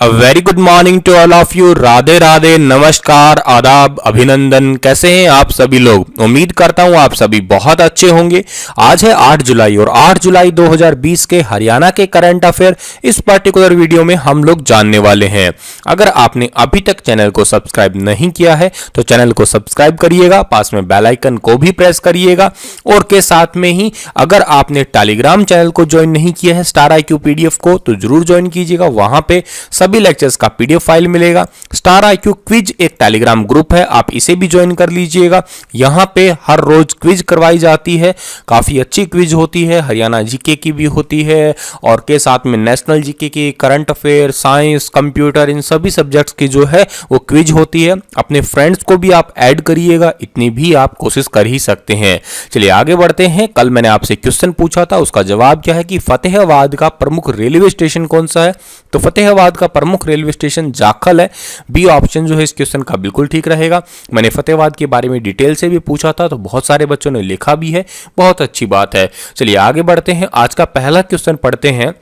A very good morning to all of you. Radhe Radhe, नमस्कार, आदाब, अभिनंदन। कैसे हैं आप सभी लोग? उम्मीद करता हूं आप सभी बहुत अच्छे होंगे। आज है 8 जुलाई और 8 जुलाई 2020 के हरियाणा के करंट अफेयर इस पर्टिकुलर वीडियो में हम लोग जानने वाले हैं। अगर आपने अभी तक चैनल को सब्सक्राइब नहीं किया है तो चैनल को सब्सक्राइब करिएगा, पास में बेल आइकन को भी प्रेस करिएगा और के साथ में ही अगर आपने टेलीग्राम चैनल को ज्वाइन नहीं किया है स्टार IQ PDF को तो जरूर ज्वाइन कीजिएगा। वहां पे सभी लेक्चर्स का PDF फाइल मिलेगा। स्टार IQ क्विज एक टेलीग्राम ग्रुप है, आप इसे भी ज्वाइन कर लीजिएगा। यहां पे हर रोज क्विज करवाई जाती है, काफी अच्छी क्विज होती है, हरियाणा जीके की भी होती है और के साथ में नेशनल जीके की, करंट अफेयर, साइंस, कंप्यूटर, इन सभी सब्जेक्ट्स की जो है वो क्विज होती है। अपने फ्रेंड्स को भी आप ऐड करिएगा, इतनी भी आप कोशिश कर ही सकते हैं। चलिए आगे बढ़ते हैं। कल मैंने आपसे क्वेश्चन पूछा था, उसका जवाब क्या है कि फतेहाबाद का प्रमुख रेलवे स्टेशन कौन सा है? तो फतेहाबाद का प्रमुख रेलवे स्टेशन जाखल है। बी ऑप्शन जो है इस क्वेश्चन का बिल्कुल ठीक रहेगा। मैंने फतेहाबाद के बारे में डिटेल से भी पूछा था तो बहुत सारे बच्चों ने लिखा भी है, बहुत अच्छी बात है। चलिए आगे बढ़ते हैं। आज का पहला क्वेश्चन पढ़ते हैं।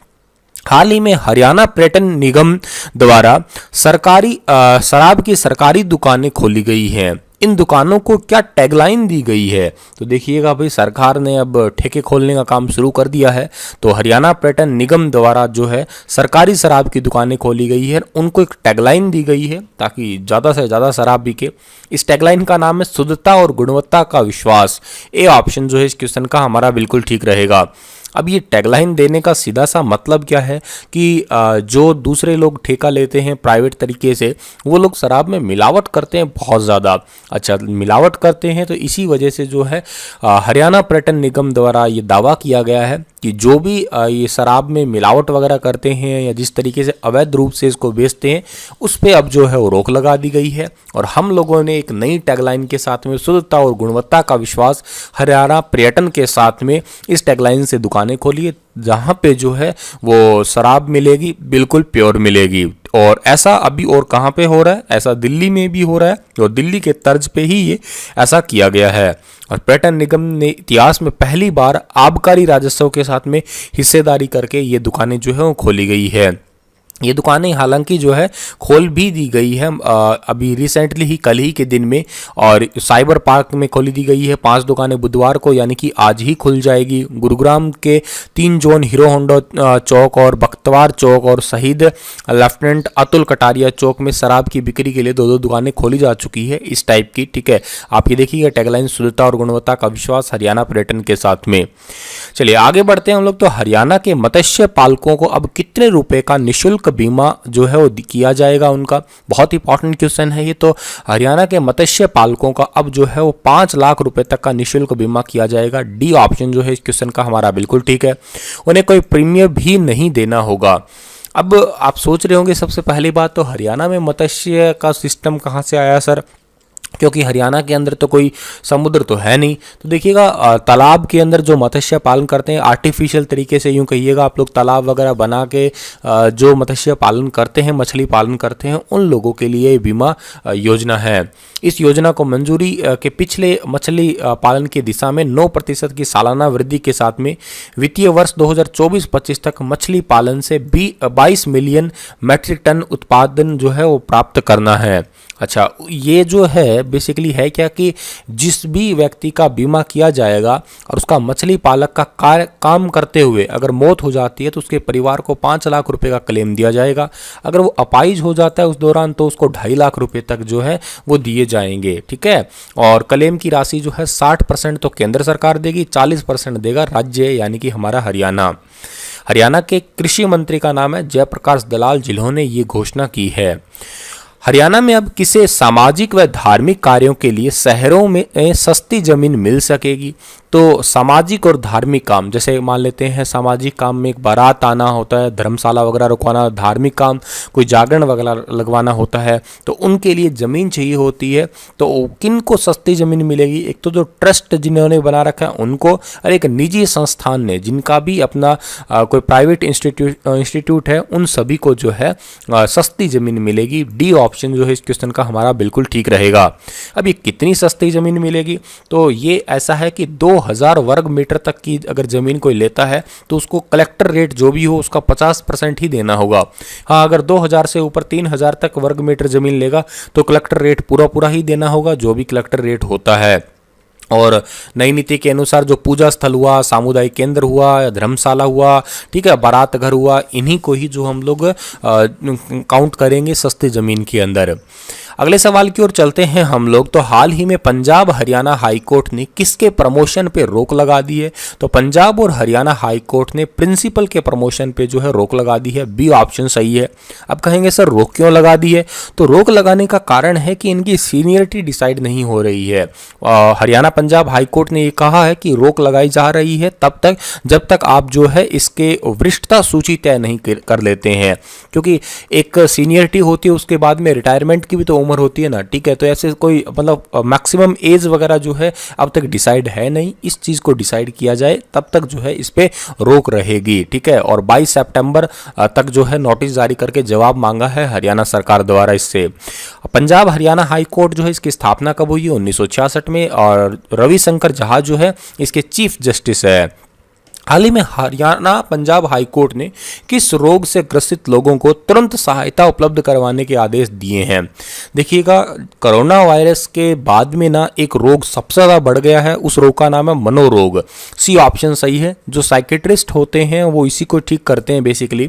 हाल ही में हरियाणा पर्यटन निगम द्वारा शराब की सरकारी दुकानें खोली गई हैं। इन दुकानों को क्या टैगलाइन दी गई है? तो देखिएगा भाई, सरकार ने अब ठेके खोलने का काम शुरू कर दिया है। तो हरियाणा पर्यटन निगम द्वारा जो है सरकारी शराब की दुकानें खोली गई है, उनको एक टैगलाइन दी गई है ताकि ज़्यादा से ज़्यादा शराब बिके। इस टैगलाइन का नाम है शुद्धता और गुणवत्ता का विश्वास। ए ऑप्शन जो है इस क्वेश्चन का हमारा बिल्कुल ठीक रहेगा। अब ये टैगलाइन देने का सीधा सा मतलब क्या है कि जो दूसरे लोग ठेका लेते हैं प्राइवेट तरीके से, वो लोग शराब में मिलावट करते हैं बहुत ज़्यादा। अच्छा, मिलावट करते हैं तो इसी वजह से जो है हरियाणा पर्यटन निगम द्वारा ये दावा किया गया है कि जो भी ये शराब में मिलावट वगैरह करते हैं या जिस तरीके से अवैध रूप से इसको बेचते हैं उस पर अब जो है वो रोक लगा दी गई है। और हम लोगों ने एक नई टैगलाइन के साथ में शुद्धता और गुणवत्ता का विश्वास हरियाणा पर्यटन के साथ में इस टैगलाइन से दुकानें खोली है, जहाँ पे जो है वो शराब मिलेगी, बिल्कुल प्योर मिलेगी। और ऐसा अभी और कहाँ पे हो रहा है? ऐसा दिल्ली में भी हो रहा है और दिल्ली के तर्ज पे ही ये ऐसा किया गया है। और पर्यटन निगम ने इतिहास में पहली बार आबकारी राजस्व के साथ में हिस्सेदारी करके ये दुकानें जो है वो खोली गई है। ये दुकानें हालांकि जो है खोल भी दी गई है अभी रिसेंटली ही, कल ही के दिन में, और साइबर पार्क में खोली दी गई है 5 दुकानें बुधवार को, यानी कि आज ही खुल जाएगी। गुरुग्राम के 3 जोन हीरो होंडा चौक और बख्तवार चौक और शहीद लेफ्टिनेंट अतुल कटारिया चौक में शराब की बिक्री के लिए 2-2 दुकानें खोली जा चुकी है इस टाइप की। ठीक है, आप ये देखिएगा टैगलाइन शुद्धता और गुणवत्ता का विश्वास हरियाणा पर्यटन के साथ में। चलिए आगे बढ़ते हैं हम लोग। तो हरियाणा के मत्स्य पालकों को अब कितने रुपए का निःशुल्क बीमा जो है वो किया जाएगा उनका? बहुत इंपॉर्टेंट क्वेश्चन है ये। तो हरियाणा के मत्स्य पालकों का अब जो है वो 5 लाख रुपए तक का निःशुल्क बीमा किया जाएगा। डी ऑप्शन जो है इस क्वेश्चन का हमारा बिल्कुल ठीक है। उन्हें कोई प्रीमियम भी नहीं देना होगा। अब आप सोच रहे होंगे सबसे पहली बात तो हरियाणा में मत्स्य का सिस्टम कहाँ से आया सर, क्योंकि हरियाणा के अंदर तो कोई समुद्र तो है नहीं। तो देखिएगा तालाब के अंदर जो मत्स्य पालन करते हैं आर्टिफिशियल तरीके से, यूँ कहिएगा आप लोग, तालाब वगैरह बना के जो मत्स्य पालन करते हैं, मछली पालन करते हैं, उन लोगों के लिए बीमा योजना है। इस योजना को मंजूरी के पिछले मछली पालन की दिशा में 9% की सालाना वृद्धि के साथ में वित्तीय वर्ष 2024-25 तक मछली पालन से 22 मिलियन मैट्रिक टन उत्पादन जो है वो प्राप्त करना है। अच्छा, ये जो है बेसिकली है क्या कि जिस भी व्यक्ति का बीमा किया जाएगा और उसका मछली पालक का काम करते हुए अगर मौत हो जाती है तो उसके परिवार को 5 लाख रुपए का क्लेम दिया जाएगा। अगर वो अपाहिज हो जाता है उस दौरान तो उसको 2.5 लाख रुपए तक जो है वो दिए जाएंगे। ठीक है, और क्लेम की राशि जो है 60% तो केंद्र सरकार देगी, 40% देगा राज्य यानी कि हमारा हरियाणा। हरियाणा के कृषि मंत्री का नाम है जयप्रकाश दलाल, जिन्होंने ये घोषणा की है। हरियाणा में अब किसे सामाजिक व धार्मिक कार्यों के लिए शहरों में सस्ती जमीन मिल सकेगी? तो सामाजिक और धार्मिक काम, जैसे मान लेते हैं सामाजिक काम में एक बारात आना होता है, धर्मशाला वगैरह रुकवाना, धार्मिक काम कोई जागरण वगैरह लगवाना होता है, तो उनके लिए ज़मीन चाहिए होती है। तो किन को सस्ती ज़मीन मिलेगी? एक तो जो ट्रस्ट जिन्होंने बना रखा है उनको, और एक निजी संस्थान ने जिनका भी अपना कोई प्राइवेट इंस्टीट्यूट है, उन सभी को जो है सस्ती ज़मीन मिलेगी। डी ऑप्शन ऑप्शन जो है इस क्वेश्चन का हमारा बिल्कुल ठीक रहेगा। अब ये कितनी सस्ती ज़मीन मिलेगी, तो ये ऐसा है कि 2000 वर्ग मीटर तक की अगर ज़मीन कोई लेता है तो उसको कलेक्टर रेट जो भी हो उसका 50% ही देना होगा। हाँ, अगर 2000 से ऊपर 3000 तक वर्ग मीटर ज़मीन लेगा तो कलेक्टर रेट पूरा पूरा ही देना होगा, जो भी कलेक्टर रेट होता है। और नई नीति के अनुसार जो पूजा स्थल हुआ, सामुदायिक केंद्र हुआ, धर्मशाला हुआ, ठीक है, बारात घर हुआ, इन्हीं को ही जो हम लोग काउंट करेंगे सस्ती ज़मीन के अंदर। अगले सवाल की ओर चलते हैं हम लोग। तो हाल ही में पंजाब हरियाणा हाई कोर्ट ने किसके प्रमोशन पे रोक लगा दी है? तो पंजाब और हरियाणा हाई कोर्ट ने प्रिंसिपल के प्रमोशन पे जो है रोक लगा दी है। बी ऑप्शन सही है। अब कहेंगे सर रोक क्यों लगा दी है? तो रोक लगाने का कारण है कि इनकी सीनियरिटी डिसाइड नहीं हो रही है। हरियाणा पंजाब हाई कोर्ट ने ये कहा है कि रोक लगाई जा रही है तब तक जब तक आप जो है इसके वरिष्ठता सूची तय नहीं कर लेते हैं, क्योंकि एक सीनियरिटी होती है, उसके बाद में रिटायरमेंट की भी तो उम्र होती है ना, ठीक है। तो ऐसे कोई मतलब मैक्सिमम एज वगैरह जो है अब तक डिसाइड है नहीं। इस चीज़ को डिसाइड किया जाए तब तक जो है इस पे रोक रहेगी, ठीक है। और 22 सितंबर तक जो है नोटिस जारी करके जवाब मांगा है हरियाणा सरकार द्वारा इससे। पंजाब हरियाणा हाई कोर्ट जो है इसकी स्थापना कब हुई है? 1966 में, और रविशंकर झा जो है इसके चीफ जस्टिस है। हाल ही में हरियाणा पंजाब हाई कोर्ट ने किस रोग से ग्रसित लोगों को तुरंत सहायता उपलब्ध करवाने के आदेश दिए हैं? देखिएगा, कोरोना वायरस के बाद में ना एक रोग सबसे ज़्यादा बढ़ गया है, उस रोग का नाम है मनोरोग। सी ऑप्शन सही है। जो साइकेट्रिस्ट होते हैं वो इसी को ठीक करते हैं बेसिकली।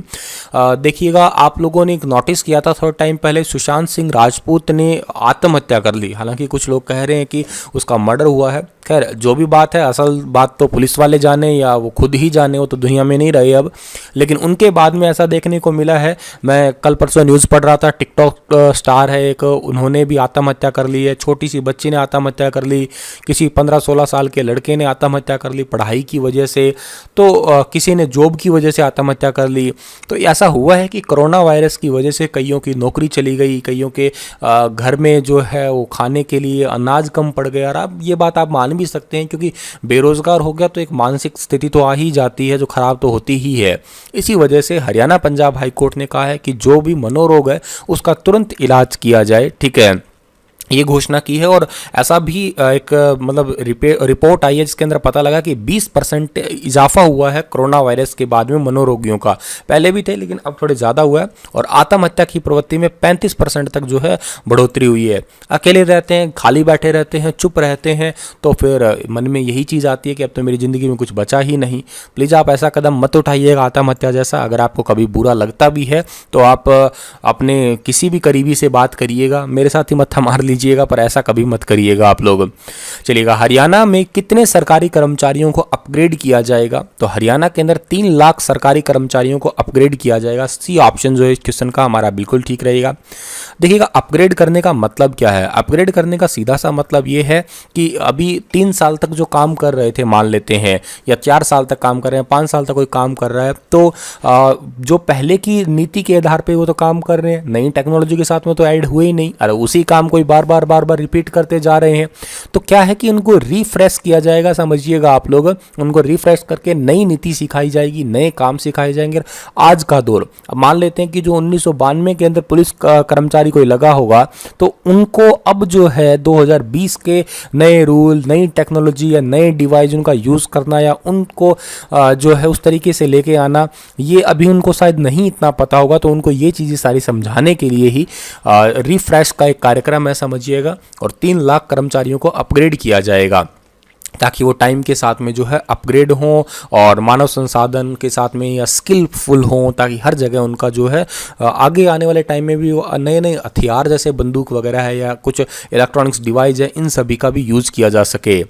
देखिएगा, आप लोगों ने एक नोटिस किया था थोड़ा टाइम पहले, सुशांत सिंह राजपूत ने आत्महत्या कर ली। हालांकि कुछ लोग कह रहे हैं कि उसका मर्डर हुआ है। खैर जो भी बात है, असल बात तो पुलिस वाले जाने या वो खुद ही जाने, वो तो दुनिया में नहीं रहे अब। लेकिन उनके बाद में ऐसा देखने को मिला है, मैं कल परसों न्यूज़ पढ़ रहा था, टिकटॉक स्टार है एक, उन्होंने भी आत्महत्या कर ली है। छोटी सी बच्ची ने आत्महत्या कर ली, किसी 15-16 साल के लड़के ने आत्महत्या कर ली पढ़ाई की वजह से, तो किसी ने जॉब की वजह से आत्महत्या कर ली। तो ऐसा हुआ है कि कोरोना वायरस की वजह से कईयों की नौकरी चली गई, कईयों के घर में जो है वो खाने के लिए अनाज कम पड़ गया। और अब ये बात आप मान भी सकते हैं, क्योंकि बेरोजगार हो गया तो एक मानसिक स्थिति तो आ ही जाती है जो खराब तो होती ही है। इसी वजह से हरियाणा पंजाब हाई कोर्ट ने कहा है कि जो भी मनोरोग है उसका तुरंत इलाज किया जाए, ठीक है, ये घोषणा की है। और ऐसा भी एक मतलब रिपोर्ट आई है जिसके अंदर पता लगा कि 20% इजाफा हुआ है कोरोना वायरस के बाद में मनोरोगियों का। पहले भी थे लेकिन अब थोड़े ज़्यादा हुआ है। और आत्महत्या की प्रवृत्ति में 35% तक जो है बढ़ोतरी हुई है। अकेले रहते हैं, खाली बैठे रहते हैं, चुप रहते हैं, तो फिर मन में यही चीज़ आती है कि अब तो मेरी ज़िंदगी में कुछ बचा ही नहीं। प्लीज़ आप ऐसा कदम मत उठाइएगा आत्महत्या जैसा। अगर आपको कभी बुरा लगता भी है तो आप अपने किसी भी करीबी से बात करिएगा। मेरे साथ ही मत्था मार लीजिएगा, पर ऐसा कभी मत करिएगा आप लोग। चलिएगा, हरियाणा में कितने सरकारी कर्मचारियों को अपग्रेड किया जाएगा? तो हरियाणा के अंदर 3 लाख सरकारी कर्मचारियों को अपग्रेड किया जाएगा। सी ऑप्शन जो है इस क्वेश्चन का हमारा बिल्कुल ठीक रहेगा। देखिएगा, अपग्रेड करने का मतलब क्या है? अपग्रेड करने का सीधा सा मतलब ये है कि अभी 3 साल तक जो काम कर रहे थे मान लेते हैं, या 4 साल तक काम कर रहे हैं, 5 साल तक कोई काम कर रहा है, तो जो पहले की नीति के आधार पे वो तो काम कर रहे हैं, नई टेक्नोलॉजी के साथ में तो ऐड हुए ही नहीं, अरे उसी काम को बार बार रिपीट करते जा रहे हैं। तो क्या है कि उनको रिफ्रेश किया जाएगा, समझिएगा आप लोग, उनको रिफ्रेश करके नई नीति सिखाई जाएगी, नए काम सिखाए जाएंगे। आज का दौर, अब मान लेते हैं कि जो 1992 के अंदर पुलिस कर्मचारी कोई लगा होगा, तो उनको अब जो है 2020 के नए रूल, नई टेक्नोलॉजी या नए डिवाइस उनका यूज़ करना, या उनको जो है उस तरीके से लेके आना, ये अभी उनको शायद नहीं इतना पता होगा। तो उनको ये चीज़ें सारी समझाने के लिए ही रिफ्रेश का एक कार्यक्रम है, समझिएगा। और 3 लाख कर्मचारियों को अपग्रेड किया जाएगा ताकि वो टाइम के साथ में जो है अपग्रेड हों और मानव संसाधन के साथ में या स्किलफुल हों, ताकि हर जगह उनका जो है आगे आने वाले टाइम में भी नए नए हथियार जैसे बंदूक वगैरह है या कुछ इलेक्ट्रॉनिक्स डिवाइस है, इन सभी का भी यूज़ किया जा सके।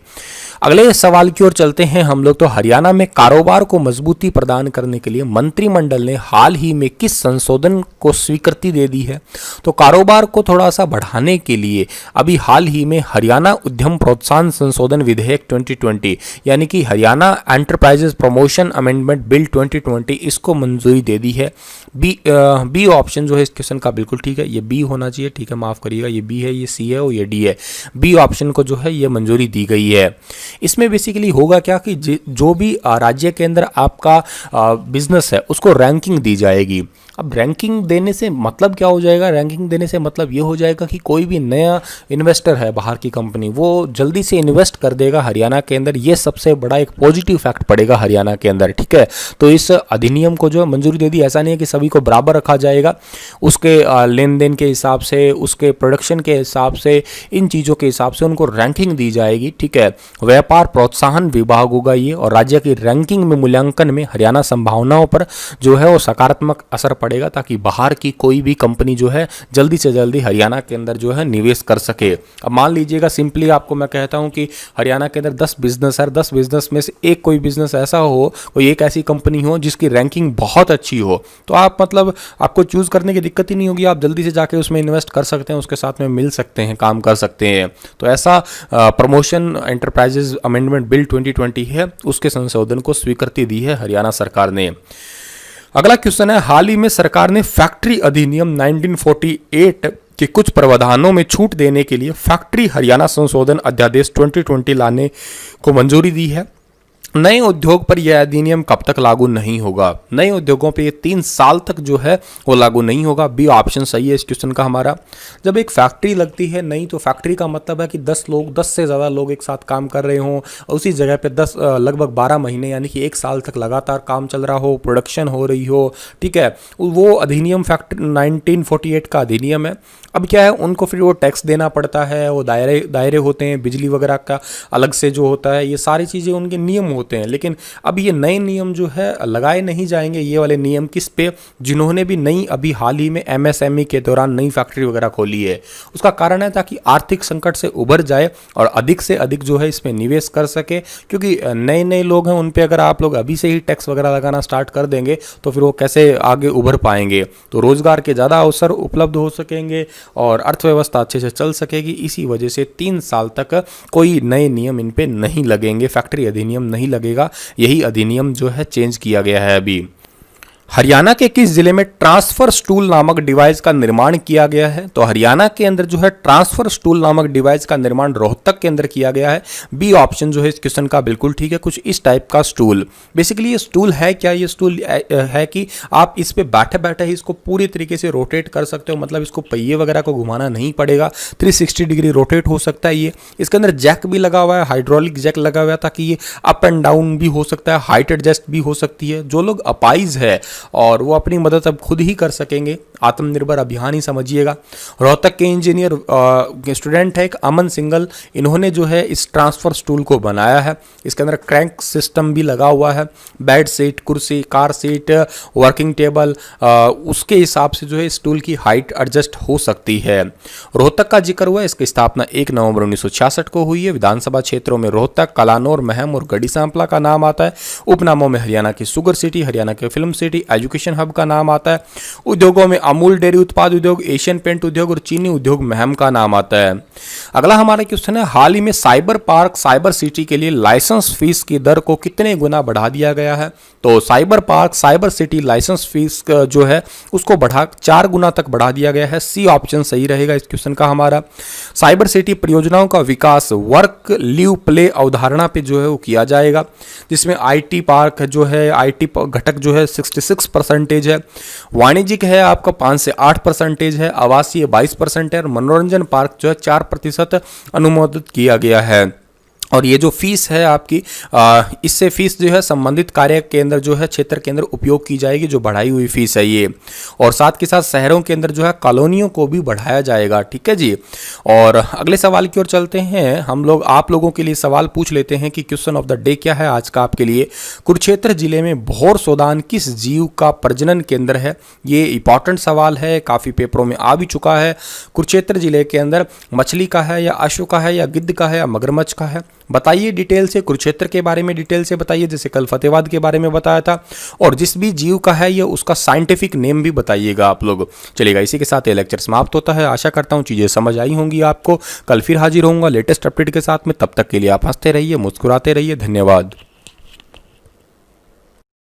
अगले सवाल की ओर चलते हैं हम लोग। तो हरियाणा में कारोबार को मजबूती प्रदान करने के लिए मंत्रिमंडल ने हाल ही में किस संशोधन को स्वीकृति दे दी है? तो कारोबार को थोड़ा सा बढ़ाने के लिए अभी हाल ही में हरियाणा उद्यम प्रोत्साहन संशोधन विधेयक 2020 यानी कि Haryana enterprises promotion amendment bill 2020 इसको मंजूरी दे दी है। बी ऑप्शन जो है इस क्वेश्चन का बिल्कुल ठीक है, ये बी होना चाहिए, ठीक है, माफ करिएगा, ये बी है, ये सी है और ये डी है। बी ऑप्शन को जो है ये मंजूरी दी गई है। इसमें बेसिकली होगा क्या कि जो भी राज्य के अंदर आपका बिजनेस है उसको रैंकिंग दी जाएगी। अब रैंकिंग देने से मतलब क्या हो जाएगा? रैंकिंग देने से मतलब ये हो जाएगा कि कोई भी नया इन्वेस्टर है बाहर की कंपनी, वो जल्दी से इन्वेस्ट कर देगा हरियाणा के अंदर। ये सबसे बड़ा एक पॉजिटिव फैक्ट पड़ेगा हरियाणा के अंदर, ठीक है। तो इस अधिनियम को जो मंजूरी दे दी, ऐसा नहीं है कि सभी को बराबर रखा जाएगा, उसके लेन देन के हिसाब से, उसके प्रोडक्शन के हिसाब से, इन चीज़ों के हिसाब से उनको रैंकिंग दी जाएगी, ठीक है। व्यापार प्रोत्साहन विभाग होगा ये, और राज्य की रैंकिंग में मूल्यांकन में हरियाणा संभावनाओं पर जो है वो सकारात्मक असर पड़ेगा, ताकि बाहर की कोई भी कंपनी जो है जल्दी से जल्दी हरियाणा के अंदर जो है निवेश कर सके। अब मान लीजिएगा, सिंपली आपको मैं कहता हूं कि हरियाणा के अंदर 10 बिजनेस है, 10 बिजनेस में से एक कोई बिजनेस ऐसा हो, कोई एक ऐसी कंपनी हो जिसकी रैंकिंग बहुत अच्छी हो, तो आप मतलब आपको चूज करने की दिक्कत ही नहीं होगी, आप जल्दी से जाके उसमें इन्वेस्ट कर सकते हैं, उसके साथ में मिल सकते हैं, काम कर सकते हैं। तो ऐसा प्रमोशन एंटरप्राइजेज अमेंडमेंट बिल 2020 है, उसके संशोधन को स्वीकृति दी है हरियाणा सरकार ने। अगला क्वेश्चन है, हाल ही में सरकार ने फैक्ट्री अधिनियम 1948 के कुछ प्रावधानों में छूट देने के लिए फैक्ट्री हरियाणा संशोधन अध्यादेश 2020 लाने को मंजूरी दी है। नए उद्योग पर यह अधिनियम कब तक लागू नहीं होगा? नए उद्योगों पे ये 3 साल तक जो है वो लागू नहीं होगा। बी ऑप्शन सही है इस क्वेश्चन का हमारा। जब एक फैक्ट्री लगती है नई, तो फैक्ट्री का मतलब है कि 10 लोग, 10 से ज़्यादा लोग एक साथ काम कर रहे हों, उसी जगह पे लगभग 12 महीने यानी कि 1 साल तक लगातार काम चल रहा हो, प्रोडक्शन हो रही हो, ठीक है। वो अधिनियम फैक्ट्री 1948 का अधिनियम है। अब क्या है, उनको फिर वो टैक्स देना पड़ता है, वो दायरे होते हैं, बिजली वगैरह का अलग से जो होता है, ये सारी चीज़ें उनके नियम होते हैं। लेकिन अब ये नए नियम जो है लगाए नहीं जाएंगे, ये वाले नियम किस पे? जिन्होंने भी नई अभी हाल ही में एमएसएमई के दौरान नई फैक्ट्री वगैरह खोली है। उसका कारण है ताकि आर्थिक संकट से उबर जाए और अधिक से अधिक जो है इसमें निवेश कर सके, क्योंकि नए नए लोग हैं, उन पे अगर आप लोग अभी से ही टैक्स वगैरह लगाना स्टार्ट कर देंगे तो फिर वो कैसे आगे उभर पाएंगे। तो रोजगार के ज़्यादा अवसर उपलब्ध हो सकेंगे और अर्थव्यवस्था अच्छे से चल सकेगी। इसी वजह से 3 साल तक कोई नए नियम इन पे नहीं लगेंगे, फैक्ट्री अधिनियम नहीं लगेगा। यही अधिनियम जो है चेंज किया गया है अभी। हरियाणा के किस जिले में ट्रांसफर स्टूल नामक डिवाइस का निर्माण किया गया है? तो हरियाणा के अंदर जो है ट्रांसफर स्टूल नामक डिवाइस का निर्माण रोहतक के अंदर किया गया है। बी ऑप्शन जो है इस क्वेश्चन का बिल्कुल ठीक है। कुछ इस टाइप का स्टूल, बेसिकली ये स्टूल है क्या? ये स्टूल है कि आप इस पे बैठे बैठे ही इसको पूरी तरीके से रोटेट कर सकते हो, मतलब इसको पहिए वगैरह को घुमाना नहीं पड़ेगा, 360 डिग्री रोटेट हो सकता है ये। इसके अंदर जैक भी लगा हुआ है, हाइड्रोलिक जैक लगा हुआ है, ताकि ये अप एंड डाउन भी हो सकता है, हाइट एडजस्ट भी हो सकती है। जो लोग अपाइज है और वो अपनी मदद अब खुद ही कर सकेंगे, आत्मनिर्भर अभियान ही समझिएगा। रोहतक के इंजीनियर स्टूडेंट है एक अमन सिंगल, इन्होंने जो है इस ट्रांसफर स्टूल को बनाया है। इसके अंदर क्रैंक सिस्टम भी लगा हुआ है, बेड सीट, कुर्सी, कार सीट, वर्किंग टेबल, उसके हिसाब से जो है स्टूल की हाइट एडजस्ट हो सकती है। रोहतक का जिक्र हुआ है, इसकी स्थापना 1 नवंबर 1966 को हुई है। विधानसभा क्षेत्रों में रोहतक, कलानौर, महम और गढ़ी सांपला का नाम आता है। उपनामों में हरियाणा की शुगर सिटी, हरियाणा की फिल्म सिटी, एजुकेशन हब का नाम आता है। उद्योगों में अमूल डेयरी उत्पाद उद्योग, एशियन पेंट उद्योग और चीनी उद्योग महम का नाम आता है। अगला हमारा क्वेश्चन है, हाल ही में साइबर पार्क साइबर सिटी के लिए लाइसेंस फीस की दर को कितने गुना बढ़ा दिया गया है? तो cyber park cyber city licence fees जो है उसको 4 गुना तक बढ़ा दिया गया है। सी ऑप्शन सही रहेगा इस क्वेश्चन का हमारा। साइबर सिटी परियोजनाओं का विकास वर्क लिव प्ले अवधारणा पे जो है वो किया जाएगा, जिसमें आईटी पार्क जो है, आईटी घटक जो है 66% है, वाणिज्यिक है आपका 5 से 8% है, आवासीय 22% है और मनोरंजन पार्क जो है 4% अनुमोदित किया गया है। और ये जो फीस है आपकी, इससे फीस जो है संबंधित कार्य के अंदर जो है क्षेत्र के अंदर उपयोग की जाएगी, जो बढ़ाई हुई फीस है ये। और साथ के साथ शहरों के अंदर जो है कॉलोनियों को भी बढ़ाया जाएगा, ठीक है जी। और अगले सवाल की ओर चलते हैं हम लोग। आप लोगों के लिए सवाल पूछ लेते हैं कि क्वेश्चन ऑफ द डे क्या है आज का आपके लिए। कुरुक्षेत्र जिले में भौर सोदान किस जीव का प्रजनन केंद्र है? ये इंपॉर्टेंट सवाल है, काफ़ी पेपरों में आ भी चुका है। कुरुक्षेत्र जिले के अंदर मछली का है या अश्व का है या गिद्ध का है या मगरमच्छ का है? बताइए डिटेल से, कुरुक्षेत्र के बारे में डिटेल से बताइए, जैसे कल फतेहाबाद के बारे में बताया था। और जिस भी जीव का है ये उसका साइंटिफिक नेम भी बताइएगा आप लोग। चलिएगा, इसी के साथ ये लेक्चर समाप्त होता है। आशा करता हूँ चीज़ें समझ आई होंगी आपको। कल फिर हाजिर होऊंगा लेटेस्ट अपडेट के साथ में। तब तक के लिए आप हंसते रहिए, मुस्कुराते रहिए। धन्यवाद।